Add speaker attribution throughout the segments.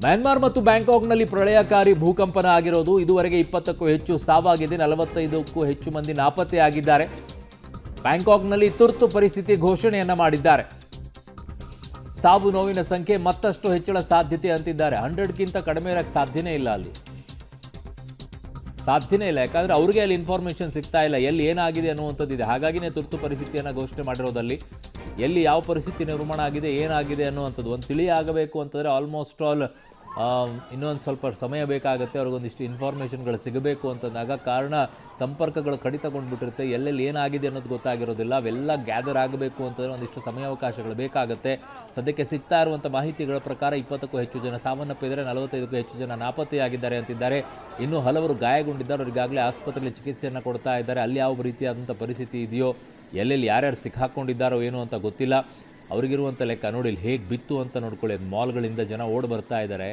Speaker 1: Myanmar ಮತ್ತು ಬ್ಯಾಂಕಾಕ್ನಲ್ಲಿ ಪ್ರಳಯಕಾರಿ ಭೂಕಂಪನ ಆಗಿರೋದು. ಇದುವರೆಗೆ 20ಕ್ಕೂ ಹೆಚ್ಚು ಸಾವಾಗಿದೆ, 45ಕ್ಕೂ ಹೆಚ್ಚು ಮಂದಿ ನಾಪತ್ತೆಯಾಗಿದ್ದಾರೆ. ಬ್ಯಾಂಕಾಕ್ನಲ್ಲಿ ತುರ್ತು ಪರಿಸ್ಥಿತಿ ಘೋಷಣೆಯನ್ನ ಮಾಡಿದ್ದಾರೆ. ಸಾವು ನೋವಿನ ಸಂಖ್ಯೆ ಮತ್ತಷ್ಟು ಹೆಚ್ಚಳ ಸಾಧ್ಯತೆ ಅಂತಿದ್ದಾರೆ. 100ಕ್ಕಿಂತ ಕಡಿಮೆ ಇರಕ್ಕೆ ಸಾಧ್ಯನೇ ಇಲ್ಲ, ಅಲ್ಲಿ ಸಾಧ್ಯನೇ ಇಲ್ಲ. ಯಾಕಂದ್ರೆ ಅವ್ರಿಗೆ ಅಲ್ಲಿ ಇನ್ಫಾರ್ಮೇಶನ್ ಸಿಗ್ತಾ ಇಲ್ಲ, ಎಲ್ಲಿ ಏನಾಗಿದೆ ಅನ್ನುವಂಥದ್ದಿದೆ. ಹಾಗಾಗಿನೇ ತುರ್ತು ಪರಿಸ್ಥಿತಿಯನ್ನು ಘೋಷಣೆ ಮಾಡಿರೋದಲ್ಲಿ ಎಲ್ಲಿ ಯಾವ ಪರಿಸ್ಥಿತಿ ನಿರ್ಮಾಣ ಆಗಿದೆ, ಏನಾಗಿದೆ ಅನ್ನುವಂಥದ್ದು ಒಂದು ತಿಳಿಯಾಗಬೇಕು ಅಂತಂದರೆ ಆಲ್ಮೋಸ್ಟ್ ಆಲ್ ಇನ್ನೊಂದು ಸ್ವಲ್ಪ ಸಮಯ ಬೇಕಾಗುತ್ತೆ. ಅವ್ರಿಗೊಂದಿಷ್ಟು ಇನ್ಫಾರ್ಮೇಷನ್ಗಳು ಸಿಗಬೇಕು ಅಂತಂದಾಗ ಕಾರಣ ಸಂಪರ್ಕಗಳು ಕಡಿತಗೊಂಡ್ಬಿಟ್ಟಿರುತ್ತೆ. ಎಲ್ಲೆಲ್ಲಿ ಏನಾಗಿದೆ ಅನ್ನೋದು ಗೊತ್ತಾಗಿರೋದಿಲ್ಲ. ಅವೆಲ್ಲ ಗ್ಯಾದರ್ ಆಗಬೇಕು ಅಂತಂದರೆ ಒಂದಿಷ್ಟು ಸಮಯಾವಕಾಶಗಳು ಬೇಕಾಗುತ್ತೆ. ಸದ್ಯಕ್ಕೆ ಸಿಗ್ತಾ ಇರುವಂಥ ಮಾಹಿತಿಗಳ ಪ್ರಕಾರ 20ಕ್ಕೂ ಹೆಚ್ಚು ಜನ ಸಾವನ್ನಪ್ಪಿದ್ದಾರೆ, 45ಕ್ಕೂ ಹೆಚ್ಚು ಜನ ನಾಪತ್ತೆಯಾಗಿದ್ದಾರೆ ಅಂತಿದ್ದಾರೆ. ಇನ್ನೂ ಹಲವರು ಗಾಯಗೊಂಡಿದ್ದಾರೆ, ಅವರಿಗಾಗಲೇ ಆಸ್ಪತ್ರೆಯಲ್ಲಿ ಚಿಕಿತ್ಸೆಯನ್ನು ಕೊಡ್ತಾ ಇದ್ದಾರೆ. ಅಲ್ಲಿ ಯಾವ ರೀತಿಯಾದಂಥ ಪರಿಸ್ಥಿತಿ ಇದೆಯೋ, ಎಲ್ಲೆಲ್ಲಿ ಯಾರ್ಯಾರು ಸಿಕ್ಕಾಕೊಂಡಿದ್ದಾರೋ ಏನೋ ಅಂತ ಗೊತ್ತಿಲ್ಲ. ಅವ್ರಿಗಿರುವಂಥ ಲೆಕ್ಕ ನೋಡಿ, ಇಲ್ಲಿ ಹೇಗೆ ಬಿತ್ತು ಅಂತ ನೋಡ್ಕೊಳ್ಳಿ. ಮಾಲ್ಗಳಿಂದ ಜನ ಓಡಿ ಬರ್ತಾ ಇದ್ದಾರೆ,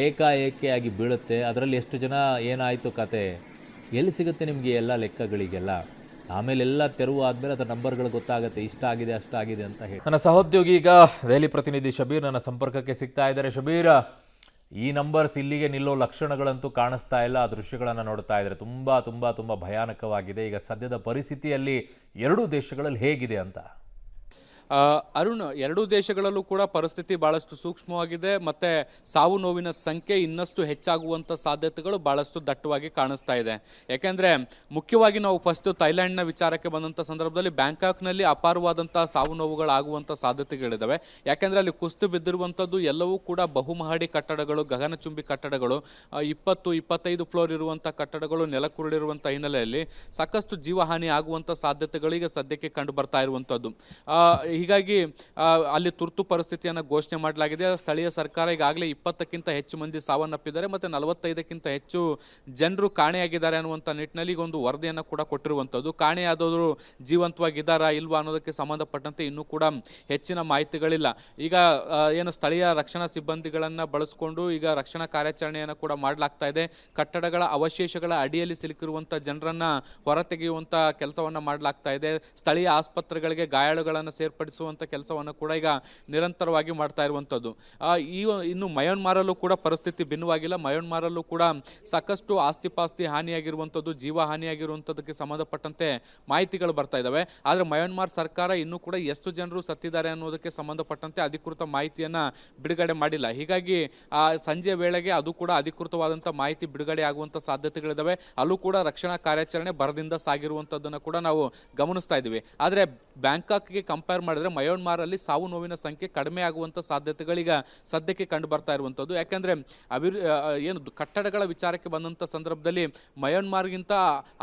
Speaker 1: ಏಕಾಏಕಿಯಾಗಿ ಬೀಳುತ್ತೆ. ಅದರಲ್ಲಿ ಎಷ್ಟು ಜನ ಏನಾಯಿತು ಕತೆ ಎಲ್ಲಿ ಸಿಗುತ್ತೆ ನಿಮಗೆ ಎಲ್ಲ ಲೆಕ್ಕಗಳಿಗೆಲ್ಲ. ಆಮೇಲೆ ಎಲ್ಲ ತೆರವು ಆದಮೇಲೆ ಅದರ ನಂಬರ್ಗಳು ಗೊತ್ತಾಗುತ್ತೆ, ಇಷ್ಟ ಆಗಿದೆ ಅಷ್ಟಾಗಿದೆ ಅಂತ ಹೇಳಿ. ನನ್ನ ಸಹೋದ್ಯೋಗಿ ಈಗ ದೆಹಲಿ ಪ್ರತಿನಿಧಿ ಶಬೀರ್ ನನ್ನ ಸಂಪರ್ಕಕ್ಕೆ ಸಿಗ್ತಾ ಇದ್ದಾರೆ. ಶಬೀರ್, ಈ ನಂಬರ್ಸ್ ಇಲ್ಲಿಗೆ ನಿಲ್ಲೋ ಲಕ್ಷಣಗಳಂತೂ ಕಾಣಿಸ್ತಾ ಇಲ್ಲ. ಆ ದೃಶ್ಯಗಳನ್ನು ನೋಡ್ತಾ ಇದ್ದಾರೆ, ತುಂಬ ತುಂಬ ತುಂಬ ಭಯಾನಕವಾಗಿದೆ. ಈಗ ಸದ್ಯದ ಪರಿಸ್ಥಿತಿಯಲ್ಲಿ ಎರಡೂ ದೇಶಗಳಲ್ಲಿ ಹೇಗಿದೆ ಅಂತ?
Speaker 2: ಅರುಣ್, ಎರಡೂ ದೇಶಗಳಲ್ಲೂ ಕೂಡ ಪರಿಸ್ಥಿತಿ ಭಾಳಷ್ಟು ಸೂಕ್ಷ್ಮವಾಗಿದೆ ಮತ್ತು ಸಾವು ನೋವಿನ ಸಂಖ್ಯೆ ಇನ್ನಷ್ಟು ಹೆಚ್ಚಾಗುವಂಥ ಸಾಧ್ಯತೆಗಳು ಭಾಳಷ್ಟು ದಟ್ಟವಾಗಿ ಕಾಣಿಸ್ತಾ ಇದೆ. ಯಾಕೆಂದರೆ ಮುಖ್ಯವಾಗಿ ನಾವು ಫಸ್ಟ್ ಥೈಲ್ಯಾಂಡ್ನ ವಿಚಾರಕ್ಕೆ ಬಂದಂಥ ಸಂದರ್ಭದಲ್ಲಿ ಬ್ಯಾಂಕಾಕ್ನಲ್ಲಿ ಅಪಾರವಾದಂಥ ಸಾವು ನೋವುಗಳಾಗುವಂಥ ಸಾಧ್ಯತೆಗಳಿದ್ದಾವೆ. ಯಾಕೆಂದರೆ ಅಲ್ಲಿ ಕುಸಿದು ಬಿದ್ದಿರುವಂಥದ್ದು ಎಲ್ಲವೂ ಕೂಡ ಬಹುಮಹಡಿ ಕಟ್ಟಡಗಳು, ಗಗನಚುಂಬಿ ಕಟ್ಟಡಗಳು, 20-25 ಫ್ಲೋರ್ ಇರುವಂಥ ಕಟ್ಟಡಗಳು ನೆಲಕ್ಕುರುಳಿರುವಂಥ ಹಿನ್ನೆಲೆಯಲ್ಲಿ ಸಾಕಷ್ಟು ಜೀವಹಾನಿ ಆಗುವಂಥ ಸಾಧ್ಯತೆಗಳು ಈಗ ಸದ್ಯಕ್ಕೆ ಕಂಡು ಬರ್ತಾ ಇರುವಂಥದ್ದು. ಹೀಗಾಗಿ ಅಲ್ಲಿ ತುರ್ತು ಪರಿಸ್ಥಿತಿಯನ್ನು ಘೋಷಣೆ ಮಾಡಲಾಗಿದೆ. ಸ್ಥಳೀಯ ಸರ್ಕಾರ ಈಗಾಗಲೇ 20ಕ್ಕಿಂತ ಹೆಚ್ಚು ಮಂದಿ ಸಾವನ್ನಪ್ಪಿದ್ದಾರೆ ಮತ್ತು 45ಕ್ಕಿಂತ ಹೆಚ್ಚು ಜನರು ಕಾಣೆಯಾಗಿದ್ದಾರೆ ಅನ್ನುವಂಥ ನಿಟ್ಟಿನಲ್ಲಿ ಈಗ ಒಂದು ವರದಿಯನ್ನು ಕೂಡ ಕೊಟ್ಟಿರುವಂಥದ್ದು. ಕಾಣೆಯಾದವರು ಜೀವಂತವಾಗಿದ್ದಾರಾ ಇಲ್ವಾ ಅನ್ನೋದಕ್ಕೆ ಸಂಬಂಧಪಟ್ಟಂತೆ ಇನ್ನೂ ಕೂಡ ಹೆಚ್ಚಿನ ಮಾಹಿತಿಗಳಿಲ್ಲ. ಈಗ ಏನು ಸ್ಥಳೀಯ ರಕ್ಷಣಾ ಸಿಬ್ಬಂದಿಗಳನ್ನು ಬಳಸಿಕೊಂಡು ಈಗ ರಕ್ಷಣಾ ಕಾರ್ಯಾಚರಣೆಯನ್ನು ಕೂಡ ಮಾಡಲಾಗ್ತಾ ಇದೆ. ಕಟ್ಟಡಗಳ ಅವಶೇಷಗಳ ಅಡಿಯಲ್ಲಿ ಸಿಲುಕಿರುವಂಥ ಜನರನ್ನು ಹೊರತೆಗೆಯುವಂಥ ಕೆಲಸವನ್ನು ಮಾಡಲಾಗ್ತಾ ಇದೆ. ಸ್ಥಳೀಯ ಆಸ್ಪತ್ರೆಗಳಿಗೆ ಗಾಯಾಳುಗಳನ್ನು ಸೇರ್ಪಡಿಸುವಂಥ ಕೆಲಸವನ್ನು ಕೂಡ ಈಗ ನಿರಂತರವಾಗಿ ಮಾಡ್ತಾ ಇರುವಂಥದ್ದು. ಇನ್ನು ಮಯನ್ಮಾರಲ್ಲೂ ಕೂಡ ಪರಿಸ್ಥಿತಿ ಭಿನ್ನವಾಗಿಲ್ಲ. ಮಯನ್ಮಾರಲ್ಲೂ ಕೂಡ ಸಾಕಷ್ಟು ಆಸ್ತಿಪಾಸ್ತಿ ಹಾನಿಯಾಗಿರುವಂಥದ್ದು, ಜೀವ ಹಾನಿಯಾಗಿರುವಂಥದ್ದಕ್ಕೆ ಸಂಬಂಧಪಟ್ಟಂತೆ ಮಾಹಿತಿಗಳು ಬರ್ತಾ ಇದ್ದಾವೆ. ಆದರೆ ಮಯನ್ಮಾರ್ ಸರ್ಕಾರ ಇನ್ನೂ ಕೂಡ ಎಷ್ಟು ಜನರು ಸತ್ತಿದ್ದಾರೆ ಅನ್ನೋದಕ್ಕೆ ಸಂಬಂಧಪಟ್ಟಂತೆ ಅಧಿಕೃತ ಮಾಹಿತಿಯನ್ನು ಬಿಡುಗಡೆ ಮಾಡಿಲ್ಲ. ಹೀಗಾಗಿ ಸಂಜೆ ವೇಳೆಗೆ ಅದು ಕೂಡ ಅಧಿಕೃತವಾದಂಥ ಮಾಹಿತಿ ಬಿಡುಗಡೆ ಆಗುವಂಥ ಸಾಧ್ಯತೆಗಳಿದ್ದಾವೆ. ಅಲ್ಲೂ ಕೂಡ ರಕ್ಷಣಾ ಕಾರ್ಯಾಚರಣೆ ಭರದಿಂದ ಸಾಗಿರುವಂಥದ್ದನ್ನು ಕೂಡ ನಾವು ಗಮನಿಸ್ತಾ ಇದ್ದೀವಿ. ಆದರೆ ಬ್ಯಾಂಕಾಕ್ಗೆ ಕಂಪೇರ್ ಮಾಡಿದ್ರೆ ಮಯನ್ಮಾರಲ್ಲಿ ಸಾವು ನೋವಿನ ಸಂಖ್ಯೆ ಕಡಿಮೆ ಆಗುವಂಥ ಸಾಧ್ಯತೆಗಳೀಗ ಸದ್ಯಕ್ಕೆ ಕಂಡು ಬರ್ತಾ ಇರುವಂಥದ್ದು. ಯಾಕೆಂದರೆ ಏನು ಕಟ್ಟಡಗಳ ವಿಚಾರಕ್ಕೆ ಬಂದಂಥ ಸಂದರ್ಭದಲ್ಲಿ ಮಯನ್ಮಾರ್ಗಿಂತ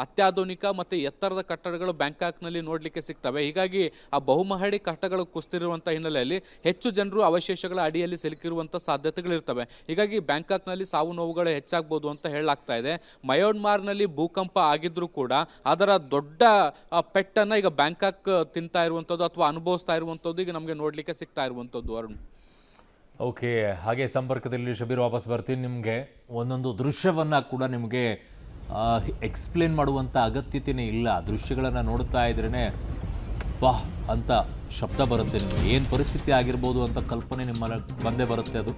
Speaker 2: ಅತ್ಯಾಧುನಿಕ ಮತ್ತು ಎತ್ತರದ ಕಟ್ಟಡಗಳು ಬ್ಯಾಂಕಾಕ್ನಲ್ಲಿ ನೋಡಲಿಕ್ಕೆ ಸಿಗ್ತವೆ. ಹೀಗಾಗಿ ಆ ಬಹುಮಹಡಿ ಕಟ್ಟಡಗಳು ಕುಸಿದಿರುವಂಥ ಹಿನ್ನೆಲೆಯಲ್ಲಿ ಹೆಚ್ಚು ಜನರು ಅವಶೇಷಗಳ ಅಡಿಯಲ್ಲಿ ಸಿಲುಕಿರುವಂಥ ಸಾಧ್ಯತೆಗಳಿರ್ತವೆ. ಹೀಗಾಗಿ ಬ್ಯಾಂಕಾಕ್ನಲ್ಲಿ ಸಾವು ನೋವುಗಳು ಹೆಚ್ಚಾಗ್ಬೋದು ಅಂತ ಹೇಳಲಾಗ್ತಾ ಇದೆ. ಮಯನ್ಮಾರ್ನಲ್ಲಿ ಭೂಕಂಪ ಆಗಿದ್ರೂ ಕೂಡ ಅದರ ದೊಡ್ಡ ಪೆಟ್ಟನ್ನು ಈಗ ಬ್ಯಾಂಕಾಕ್ ತಿಂತಾ ಇರುವಂಥದ್ದು ಅಥವಾ ಅನುಭವಿಸ್ತಾ ಇರುವಂಥದ್ದು ಈಗ ನಮಗೆ ನೋಡಲಿಕ್ಕೆ ಸಿಗ್ತಾ ಇರುವಂಥದ್ದು. ಅರುಣ್,
Speaker 1: ಓಕೆ, ಹಾಗೆ ಸಂಪರ್ಕದಲ್ಲಿ ಶಬೀರ್ ವಾಪಸ್ ಬರ್ತೀನಿ. ನಿಮಗೆ ಒಂದೊಂದು ದೃಶ್ಯವನ್ನು ಕೂಡ ನಿಮಗೆ ಎಕ್ಸ್ಪ್ಲೇನ್ ಮಾಡುವಂಥ ಅಗತ್ಯತೆಯೇ ಇಲ್ಲ. ದೃಶ್ಯಗಳನ್ನು ನೋಡ್ತಾ ಇದ್ರೇ ವಾಹ್ ಅಂತ ಶಬ್ದ ಬರುತ್ತೆ. ನಿಮಗೆ ಏನು ಪರಿಸ್ಥಿತಿ ಆಗಿರ್ಬೋದು ಅಂತ ಕಲ್ಪನೆ ನಿಮ್ಮ ಬಂದೇ ಬರುತ್ತೆ ಅದು.